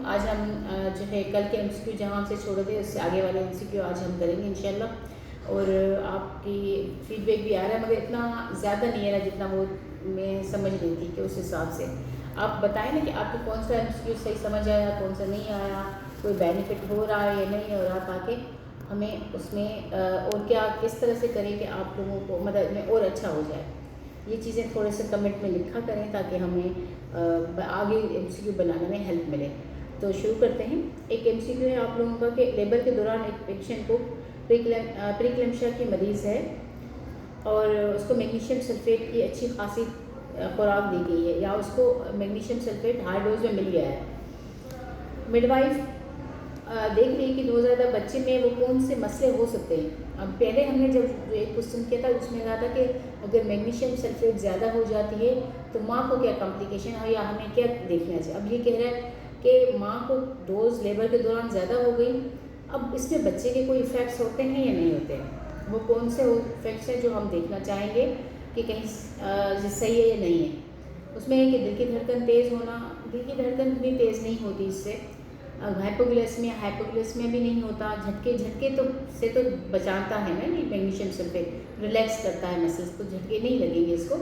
आज हम जो है कल के एमसीक्यू जहाँ से छोड़े थे उससे आगे वाले एमसीक्यू आज हम करेंगे इंशाल्लाह। और आपकी फीडबैक भी आ रहा है मगर इतना ज़्यादा नहीं आ रहा जितना वो मैं समझ रही थी कि उस हिसाब से आप बताएं ना कि आपको कौन सा एमसीक्यू सही समझ आया, कौन सा नहीं आया, कोई बेनिफिट हो रहा है या नहीं, और आप आके हमें उसमें और क्या किस तरह से करें कि आप लोगों को मदद में और अच्छा हो जाए। ये चीज़ें थोड़े से कमेंट में लिखा करें ताकि हमें आगे एमसीक्यू बनाने में हेल्प मिले। तो शुरू करते हैं। एक एमसीक्यू है आप लोगों का कि लेबर के दौरान एक पेशेंट को प्रीक्लेम्शिया की मरीज़ है और उसको मैग्नीशियम सल्फेट की अच्छी खासी खुराक दी गई है या उसको मैग्नीशियम सल्फेट हाई डोज में मिल गया है। मिडवाइफ देख रही है कि नवज़ायदा बच्चे में वो कौन से मसले हो सकते हैं। अब पहले हमने जब एक क्वेश्चन किया था उसमें कहा था कि अगर मैग्नीशियम सल्फेट ज़्यादा हो जाती है तो माँ को क्या कॉम्प्लिकेशन है या हमें क्या देखना चाहिए। अब ये कह रहा है कि माँ को डोज लेबर के दौरान ज़्यादा हो गई। अब इसमें बच्चे के कोई इफ़ेक्ट्स होते हैं या नहीं होते हैं, वो कौन से इफ़ेक्ट्स हैं जो हम देखना चाहेंगे कि कहीं सही है या नहीं है। उसमें है कि दिल की धड़कन तेज़ होना, दिल की धड़कन इतनी तेज़ नहीं होती इससे। हाइपोग्लाइसेमिया भी नहीं होता। झटके तो से तो बचाता है ना ये मैग्नीशियम सल्फेट, रिलैक्स करता है मसल्स, तो झटके नहीं लगेंगे इसको।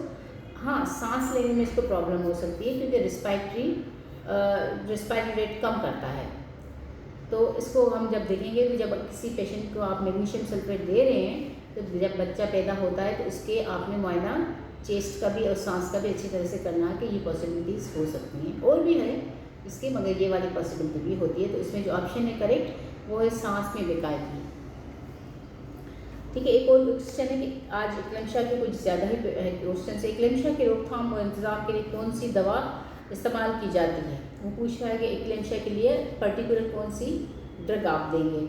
हाँ, सांस लेने में इसको प्रॉब्लम हो सकती है क्योंकि रिस्पायरेटरी रेट कम करता है। तो इसको हम जब देखेंगे तो जब किसी पेशेंट को आप मैग्नीशियम सल्फेट दे रहे हैं तो जब बच्चा पैदा होता है तो उसके आपने मुआयना चेस्ट का भी और सांस का भी अच्छी तरह से करना है कि ये पॉसिबिलिटीज़ हो सकती हैं। और भी है इसके मगर ये वाली पॉसिबिलिटी भी होती है। तो इसमें जो ऑप्शन है करेक्ट वो है सांस में बेकायदगी। ठीक है, एक और क्वेश्चन है कि आज एक्लेम्शिया के कुछ ज़्यादा ही क्वेश्चन है। एक्लेम्शिया के रोकथाम और इंतजाम के लिए कौन सी दवा इस्तेमाल की जाती है। वो पूछ रहा है कि एक्लेम्शिया के लिए पर्टिकुलर कौन सी ड्रग आप देंगे।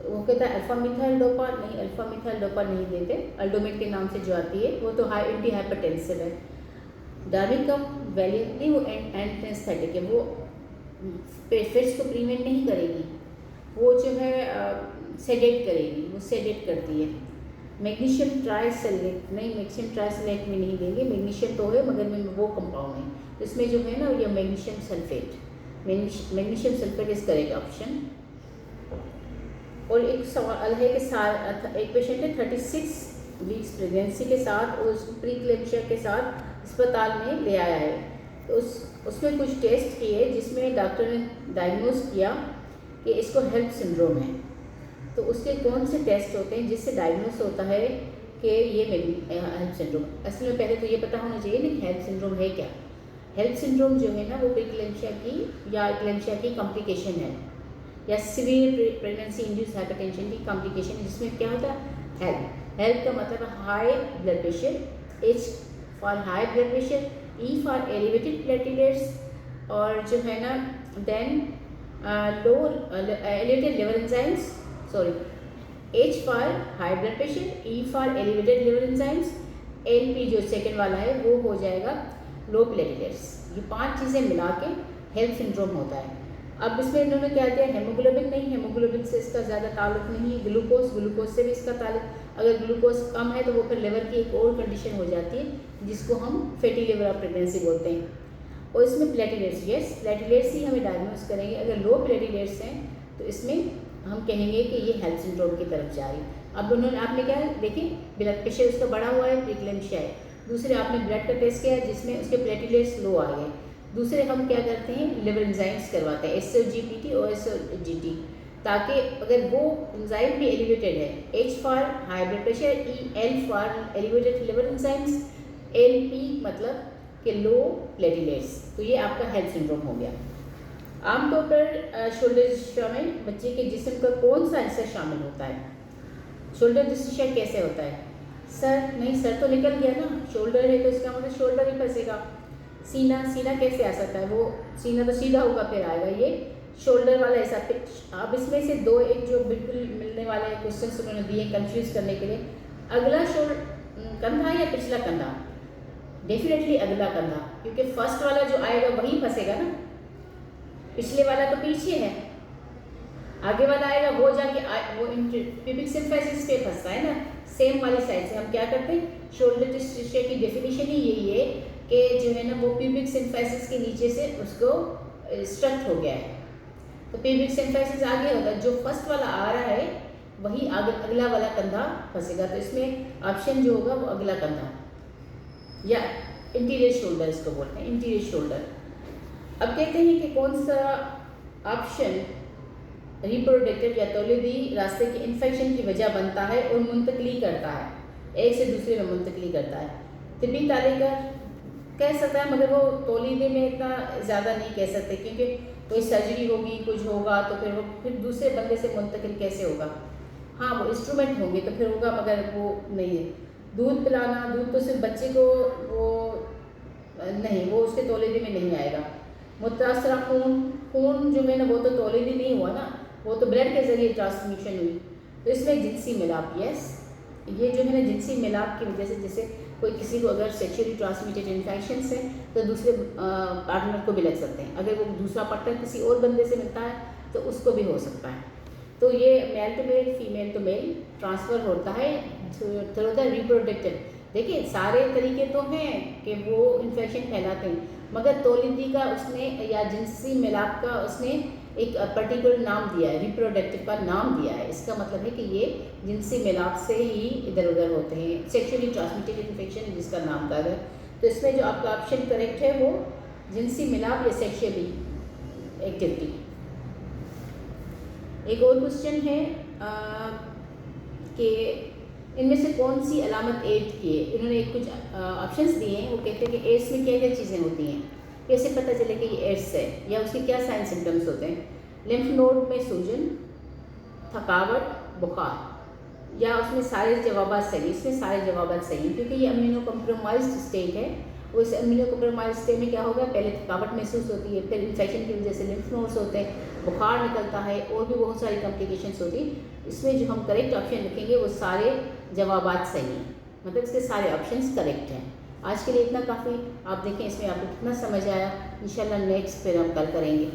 वो कहता है अल्फा मिथाइल डोपा, नहीं अल्फा मिथाइल डोपा नहीं देते, अल्डोमेट के नाम से जो आती है वो तो एंटी हाइपरटेंसिव है। डार्मिकम वैलियम नहीं, वो एंटीस्थेटिक है, वो फिट्स को प्रिवेंट नहीं करेगी, वो जो है सेडेट करेगी, वो सेडेट करती है। मैग्नीशियम ट्राइसल्फेट नहीं, मैग्नीशियम ट्राइसल्फेट में नहीं देंगे, मैग्नीशियम तो है मगर में वो कंपाउंड है, तो इसमें जो है ना ये magnesium sulphate, magnesium sulphate is correct option. और एक सवाल है कि एक पेशेंट है 36 वीक्स प्रेगनेंसी के साथ और उसको प्रीक्लेम्शिया के साथ अस्पताल में ले आया है। तो उसमें कुछ टेस्ट किए जिसमें डॉक्टर ने डायग्नोज किया कि इसको हेल्प सिंड्रोम है। तो उसके कौन से टेस्ट होते हैं जिससे डायग्नोस होता है कि ये हेल्प सिंड्रोम। असल में पहले तो ये पता होना चाहिए ना कि हेल्प सिंड्रोम है क्या। हेल्प सिंड्रोम जो है ना वो प्रीक्लेम्शिया की या एक्लेम्शिया की कॉम्प्लिकेशन है या सीवियर प्रेगनेंसी इंड्यूस हाइपरटेंशन की कॉम्प्लिकेशन, जिसमें क्या होता है हेल्प का मतलब high blood pressure, H for high blood pressure, E for elevated platelets और जो है ना then low elevated liver enzymes, sorry H for high blood pressure, E for elevated liver enzymes, L P जो second वाला है वो हो जाएगा लो प्लेटलेट्स। ये 5 चीज़ें मिला के हेल्प सिंड्रोम होता है। अब इसमें इन्होंने क्या दिया, हेमोग्लोबिन नहीं, हेमोग्लोबिन से इसका ज़्यादा ताल्लुक नहीं है। ग्लूकोज से भी इसका ताल्लुक, अगर ग्लूकोज कम है तो वो फिर लिवर की एक और कंडीशन हो जाती है जिसको हम फैटी लिवर ऑफ प्रेगनेंसी बोलते हैं। और इसमें प्लेटलेट्स, यस प्लेटलेट्स ही हमें डायग्नोस करेंगे। अगर लो प्लेटलेट्स हैं तो इसमें हम कहेंगे कि ये हेल्प सिंड्रोम की तरफ जा रही है। अब उन्होंने आपने क्या देखिए ब्लड प्रेशर उसका बढ़ा हुआ है, प्रीक्लेम्शिया है। दूसरे आपने ब्लड का टेस्ट किया जिसमें उसके प्लेटलेट्स लो आ गए। दूसरे हम क्या करते हैं लिवर एंजाइम्स करवाते हैं, SOGPT और SOGT, ताकि अगर वो एंजाइम भी एलिवेटेड है, H for high blood pressure, L for elevated liver enzymes, LP मतलब कि लो प्लेटलेट्स, तो ये आपका हेल्प सिंड्रोम हो गया। आमतौर पर शोल्डर डिस्ट्रॉफी में बच्चे के जिस्म का कौन सा हिस्सा शामिल होता है। शोल्डर डिस्ट्रॉफी कैसे होता है, सर नहीं, सर तो निकल गया ना, शोल्डर है तो इसका मतलब शोल्डर ही फंसेगा। सीना कैसे आ सकता है, वो सीना तो सीधा होगा फिर आएगा ये शोल्डर वाला ऐसा। अब इसमें से दो एक जो बिल्कुल मिलने वाले क्वेश्चन उन्होंने दिए कंफ्यूज करने के लिए, अगला कंधा या पिछला कंधा, डेफिनेटली अगला कंधा, क्योंकि फर्स्ट वाला जो आएगा वही फंसेगा ना, पिछले वाला तो पीछे है, आगे वाला आएगा वो जाके वो प्यूबिक सिम्फाइसिस पे फंसता है ना, सेम वाली साइड से। हम क्या करते हैं, शोल्डर डिस्ट्रॉफी की डेफिनेशन ही यही है कि जो है ना वो प्यूबिक सिम्फाइसिस के नीचे से उसको स्ट्रक्ट हो गया है, तो पेल्विक सिम्फाइसिस आगे होगा, जो फर्स्ट वाला आ रहा है वही अगला वाला कंधा फंसेगा। तो इसमें ऑप्शन जो होगा वो अगला कंधा या इंटीरियर शोल्डर इसको बोलते हैं, इंटीरियर शोल्डर। अब कहते हैं कि कौन सा ऑप्शन रिप्रोडक्टिव या तौलीदी रास्ते के इन्फेक्शन की वजह बनता है और मुंतकली करता है, एक से दूसरे में मुंतकली करता है। तिब्बी तालिका कह सकता है, मगर वो तौलीदे में इतना ज़्यादा नहीं कह सकते, क्योंकि कोई सर्जरी होगी, कुछ होगा तो फिर वो फिर दूसरे बंदे से मुंतकिल कैसे होगा। हाँ, वो इंस्ट्रूमेंट होंगे तो फिर होगा, मगर वो नहीं है। दूध पिलाना, दूध तो सिर्फ बच्चे को वो नहीं, वो उसके तौलीदे में नहीं आएगा। मुतासरा खून जो है ना, वो तो तौलीदी नहीं हुआ ना, वो तो ब्लड के ज़रिए ट्रांसमिशन हुई। तो इसमें जिनसी मिलाप, यस, ये जो है ना जिनसी मिलाप की वजह से, जैसे कोई किसी को अगर सेक्सुअली ट्रांसमिटेड इन्फेक्शन है तो दूसरे पार्टनर को भी लग सकते हैं। अगर वो दूसरा पार्टनर किसी और बंदे से मिलता है तो उसको भी हो सकता है। तो ये male to male, female to male transfer होता है थ्रू द रिप्रोडक्टिव। देखिए सारे तरीके तो हैं कि वो इन्फेक्शन फैलाते हैं, मगर तौलीदी का उसने या जिनसी मिलाप का उसने एक पर्टिकुलर नाम दिया है, रिप्रोडक्टिव का नाम दिया है। इसका मतलब है कि ये जिनसी मिलाप से ही इधर उधर होते हैं, सेक्सुअली ट्रांसमिटेड इन्फेक्शन जिसका नाम था। तो इसमें जो आपका ऑप्शन करेक्ट है वो जिनसी मिलाप या सेक्सुअली एक्टिविटी। एक और क्वेश्चन है कि इनमें से कौन सी अलामत एड्स की है। इन्होंने कुछ ऑप्शंस दिए हैं, वो कहते हैं कि एड्स में क्या क्या चीज़ें होती हैं, कैसे पता चले कि ये एड्स है, या उसके क्या साइन सिम्टम्स होते हैं। लिम्फ नोड में सूजन, थकावट, बुखार, या उसमें सारे जवाब सही। इसमें सारे जवाब सही हैं क्योंकि ये अमीनो कम्प्रोमाइज्ड स्टेट है। उस अमीनो कम्प्रोमाइज्ड स्टेट में क्या होगा, पहले थकावट महसूस होती है, फिर इन्फेक्शन की वजह से लिम्फ नोड्स होते हैं, बुखार निकलता है, और भी बहुत सारी कॉम्प्लिकेशंस होती हैं। इसमें जो हम करेक्ट ऑप्शन लिखेंगे वो सारे जवाबात सही हैं, मतलब इसके सारे ऑप्शंस करेक्ट हैं। आज के लिए इतना काफ़ी। आप देखें इसमें आपको कितना समझ आया। इंशाल्लाह नेक्स्ट फिर हम कल करेंगे।